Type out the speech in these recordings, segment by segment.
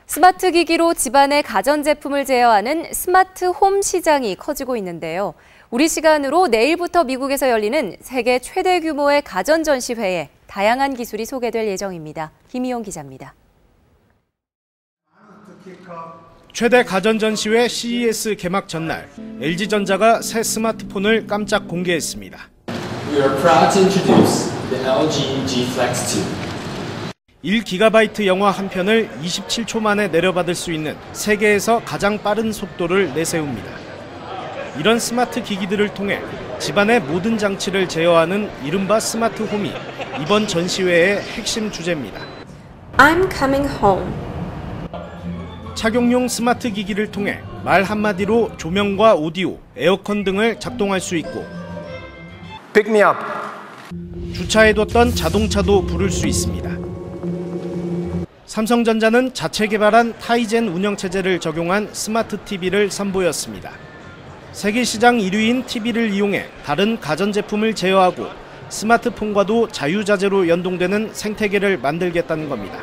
스마트 기기로 집안의 가전제품을 제어하는 스마트 홈 시장이 커지고 있는데요. 우리 시간으로 내일부터 미국에서 열리는 세계 최대 규모의 가전전시회에 다양한 기술이 소개될 예정입니다. 김희용 기자입니다. 최대 가전전시회 CES 개막 전날, LG전자가 새 스마트폰을 깜짝 공개했습니다. We are proud to introduce the LG G Flex 2. 1GB 영화 한 편을 27초 만에 내려받을 수 있는 세계에서 가장 빠른 속도를 내세웁니다. 이런 스마트 기기들을 통해 집안의 모든 장치를 제어하는 이른바 스마트 홈이 이번 전시회의 핵심 주제입니다. I'm coming home. 착용용 스마트 기기를 통해 말 한마디로 조명과 오디오, 에어컨 등을 작동할 수 있고 Pick me up. 주차해뒀던 자동차도 부를 수 있습니다. 삼성전자는 자체 개발한 타이젠 운영체제를 적용한 스마트 TV를 선보였습니다. 세계 시장 1위인 TV를 이용해 다른 가전제품을 제어하고 스마트폰과도 자유자재로 연동되는 생태계를 만들겠다는 겁니다.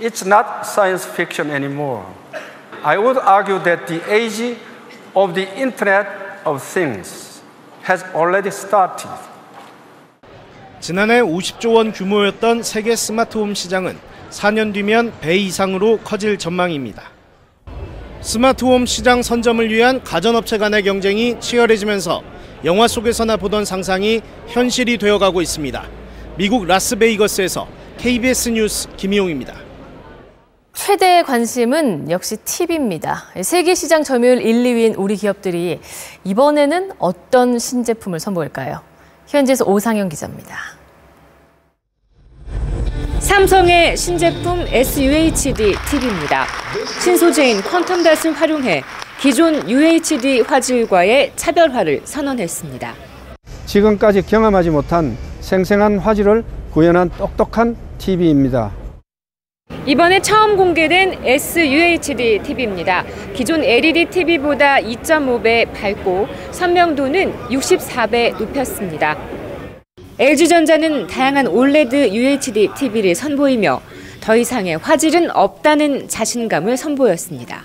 It's not science fiction anymore. I would argue that the age of the Internet of Things has already started. 지난해 50조 원 규모였던 세계 스마트홈 시장은 4년 뒤면 배 이상으로 커질 전망입니다. 스마트홈 시장 선점을 위한 가전업체 간의 경쟁이 치열해지면서 영화 속에서나 보던 상상이 현실이 되어가고 있습니다. 미국 라스베이거스에서 KBS 뉴스 김희용입니다. 최대의 관심은 역시 TV입니다. 세계 시장 점유율 1, 2위인 우리 기업들이 이번에는 어떤 신제품을 선보일까요? 현지에서 오상영 기자입니다. 삼성의 신제품 SUHD TV입니다. 신소재인 퀀텀닷을 활용해 기존 UHD 화질과의 차별화를 선언했습니다. 지금까지 경험하지 못한 생생한 화질을 구현한 똑똑한 TV입니다. 이번에 처음 공개된 SUHD TV입니다. 기존 LED TV보다 2.5배 밝고 선명도는 64배 높였습니다. LG전자는 다양한 OLED UHD TV를 선보이며 더 이상의 화질은 없다는 자신감을 선보였습니다.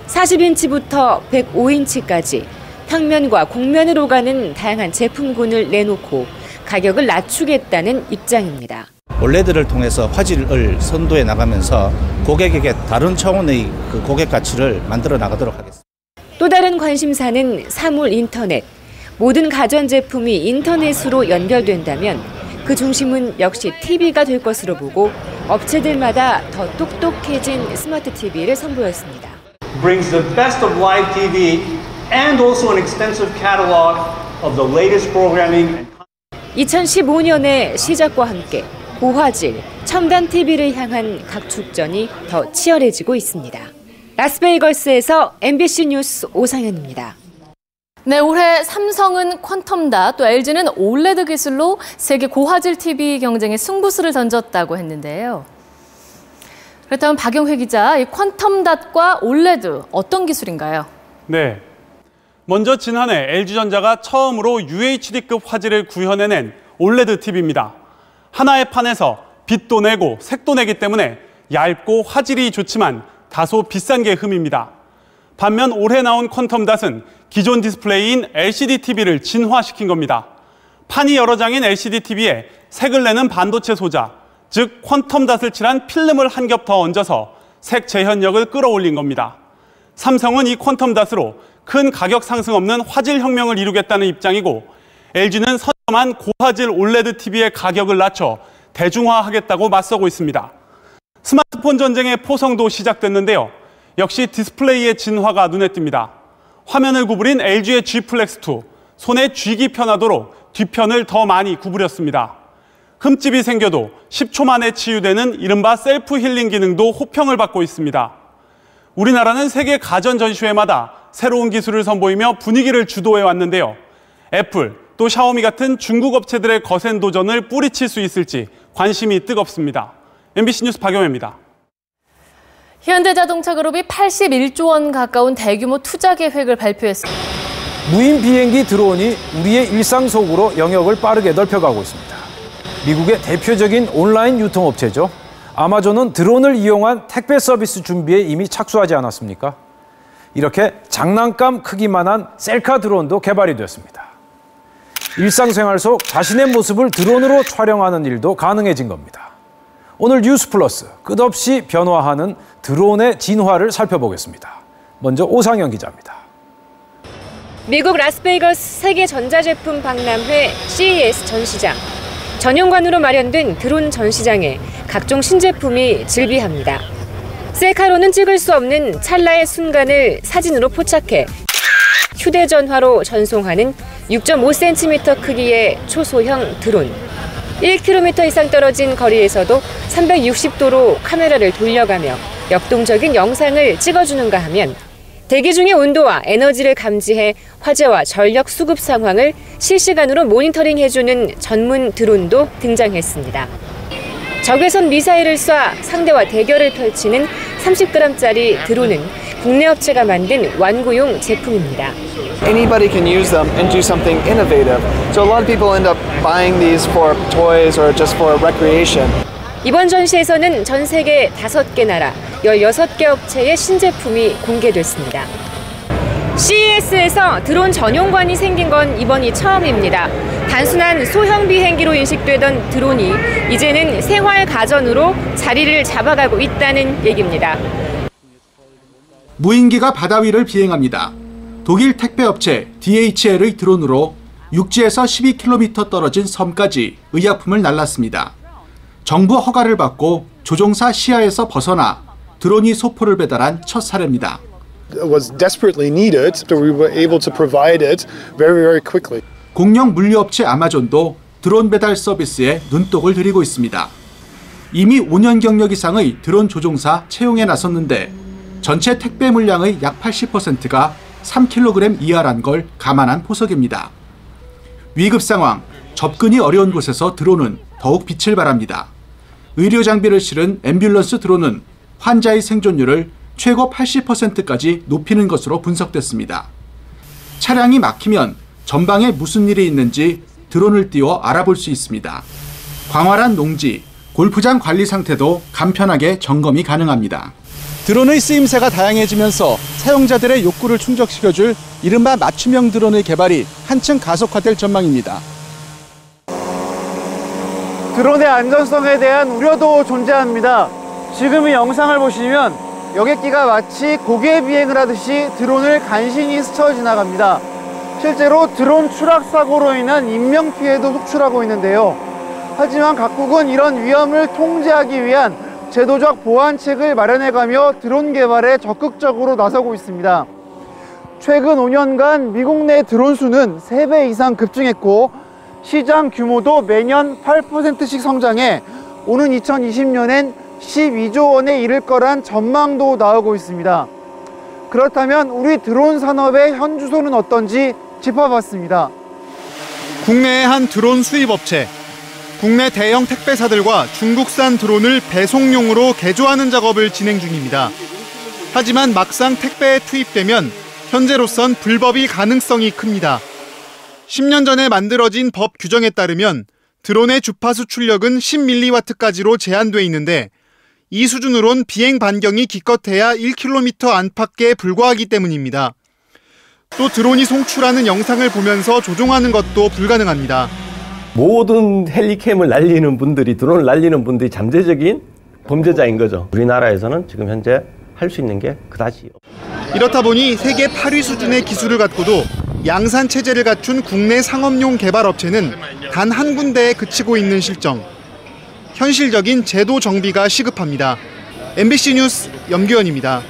40인치부터 105인치까지 평면과 곡면으로 가는 다양한 제품군을 내놓고 가격을 낮추겠다는 입장입니다. OLED를 통해서 화질을 선도해 나가면서 고객에게 다른 차원의 그 고객 가치를 만들어 나가도록 하겠습니다. 또 다른 관심사는 사물 인터넷. 모든 가전제품이 인터넷으로 연결된다면 그 중심은 역시 TV가 될 것으로 보고 업체들마다 더 똑똑해진 스마트 TV를 선보였습니다. Brings the best of live TV and also an extensive catalog of the latest programming. 2015년의 시작과 함께 고화질, 첨단 TV를 향한 각축전이 더 치열해지고 있습니다. 라스베이거스에서 MBC 뉴스 오상현입니다. 네, 올해 삼성은 퀀텀닷, 또 LG는 OLED 기술로 세계 고화질 TV 경쟁에 승부수를 던졌다고 했는데요. 그렇다면 박영회 기자, 이 퀀텀닷과 OLED 어떤 기술인가요? 네, 먼저 지난해 LG전자가 처음으로 UHD급 화질을 구현해낸 OLED TV입니다. 하나의 판에서 빛도 내고 색도 내기 때문에 얇고 화질이 좋지만 다소 비싼 게 흠입니다. 반면 올해 나온 퀀텀닷은 기존 디스플레이인 LCD TV를 진화시킨 겁니다. 판이 여러 장인 LCD TV에 색을 내는 반도체 소자, 즉 퀀텀닷을 칠한 필름을 한 겹 더 얹어서 색 재현력을 끌어올린 겁니다. 삼성은 이 퀀텀닷으로 큰 가격 상승 없는 화질 혁명을 이루겠다는 입장이고 LG는 선점한 고화질 OLED TV의 가격을 낮춰 대중화하겠다고 맞서고 있습니다. 스마트폰 전쟁의 포성도 시작됐는데요. 역시 디스플레이의 진화가 눈에 띕니다. 화면을 구부린 LG의 G 플렉스 2, 손에 쥐기 편하도록 뒤편을 더 많이 구부렸습니다. 흠집이 생겨도 10초 만에 치유되는 이른바 셀프 힐링 기능도 호평을 받고 있습니다. 우리나라는 세계 가전 전시회마다 새로운 기술을 선보이며 분위기를 주도해 왔는데요. 애플, 또 샤오미 같은 중국 업체들의 거센 도전을 뿌리칠 수 있을지 관심이 뜨겁습니다. MBC 뉴스 박영혜입니다. 현대자동차그룹이 81조 원 가까운 대규모 투자 계획을 발표했습니다. 무인 비행기 드론이 우리의 일상 속으로 영역을 빠르게 넓혀가고 있습니다. 미국의 대표적인 온라인 유통업체죠. 아마존은 드론을 이용한 택배 서비스 준비에 이미 착수하지 않았습니까? 이렇게 장난감 크기만한 셀카 드론도 개발이 되었습니다. 일상생활 속 자신의 모습을 드론으로 촬영하는 일도 가능해진 겁니다. 오늘 뉴스 플러스 끝없이 변화하는 드론의 진화를 살펴보겠습니다. 먼저 오상영 기자입니다. 미국 라스베이거스 세계 전자제품 박람회 CES 전시장. 전용관으로 마련된 드론 전시장에 각종 신제품이 즐비합니다. 셀카로는 찍을 수 없는 찰나의 순간을 사진으로 포착해 휴대전화로 전송하는 6.5cm 크기의 초소형 드론. 1km 이상 떨어진 거리에서도 360도로 카메라를 돌려가며 역동적인 영상을 찍어주는가 하면 대기 중의 온도와 에너지를 감지해 화재와 전력 수급 상황을 실시간으로 모니터링해주는 전문 드론도 등장했습니다. 적외선 미사일을 쏴 상대와 대결을 펼치는 30g짜리 드론은 국내 업체가 만든 완구용 제품입니다. Anybody can use them and do something innovative. So a lot of people end up buying these for toys or just for recreation. 이번 전시에서는 전 세계 5개 나라 16개 업체의 신제품이 공개됐습니다. CES에서 드론 전용관이 생긴 건 이번이 처음입니다. 단순한 소형 비행기로 인식되던 드론이 이제는 생활 가전으로 자리를 잡아가고 있다는 얘기입니다. 무인기가 바다 위를 비행합니다. 독일 택배업체 DHL의 드론으로 육지에서 12km 떨어진 섬까지 의약품을 날랐습니다. 정부 허가를 받고 조종사 시야에서 벗어나 드론이 소포를 배달한 첫 사례입니다. It was desperately needed, so we were able to provide it very quickly. 공영 물류업체 아마존도 드론 배달 서비스에 눈독을 들이고 있습니다. 이미 5년 경력 이상의 드론 조종사 채용에 나섰는데 전체 택배 물량의 약 80%가 3kg 이하란 걸 감안한 포석입니다. 위급 상황, 접근이 어려운 곳에서 드론은 더욱 빛을 발합니다. 의료 장비를 실은 앰뷸런스 드론은 환자의 생존율을 최고 80%까지 높이는 것으로 분석됐습니다. 차량이 막히면 전방에 무슨 일이 있는지 드론을 띄워 알아볼 수 있습니다. 광활한 농지, 골프장 관리 상태도 간편하게 점검이 가능합니다. 드론의 쓰임새가 다양해지면서 사용자들의 욕구를 충족시켜줄 이른바 맞춤형 드론의 개발이 한층 가속화될 전망입니다. 드론의 안전성에 대한 우려도 존재합니다. 지금 이 영상을 보시면 여객기가 마치 고개 비행을 하듯이 드론을 간신히 스쳐 지나갑니다. 실제로 드론 추락 사고로 인한 인명피해도 속출하고 있는데요. 하지만 각국은 이런 위험을 통제하기 위한 제도적 보완책을 마련해가며 드론 개발에 적극적으로 나서고 있습니다. 최근 5년간 미국 내 드론 수는 3배 이상 급증했고 시장 규모도 매년 8%씩 성장해 오는 2020년엔 12조 원에 이를 거란 전망도 나오고 있습니다. 그렇다면 우리 드론 산업의 현주소는 어떤지 짚어봤습니다. 국내의 한 드론 수입 업체. 국내 대형 택배사들과 중국산 드론을 배송용으로 개조하는 작업을 진행 중입니다. 하지만 막상 택배에 투입되면 현재로선 불법일 가능성이 큽니다. 10년 전에 만들어진 법 규정에 따르면 드론의 주파수 출력은 10mW까지로 제한돼 있는데 이 수준으론 비행 반경이 기껏해야 1km 안팎에 불과하기 때문입니다. 또 드론이 송출하는 영상을 보면서 조종하는 것도 불가능합니다. 모든 헬리캠을 날리는 분들이, 드론을 날리는 분들이 잠재적인 범죄자인 거죠. 우리나라에서는 지금 현재 할 수 있는 게 그다지. 이렇다 보니 세계 8위 수준의 기술을 갖고도 양산 체제를 갖춘 국내 상업용 개발 업체는 단 한 군데에 그치고 있는 실정. 현실적인 제도 정비가 시급합니다. MBC 뉴스 염규현입니다.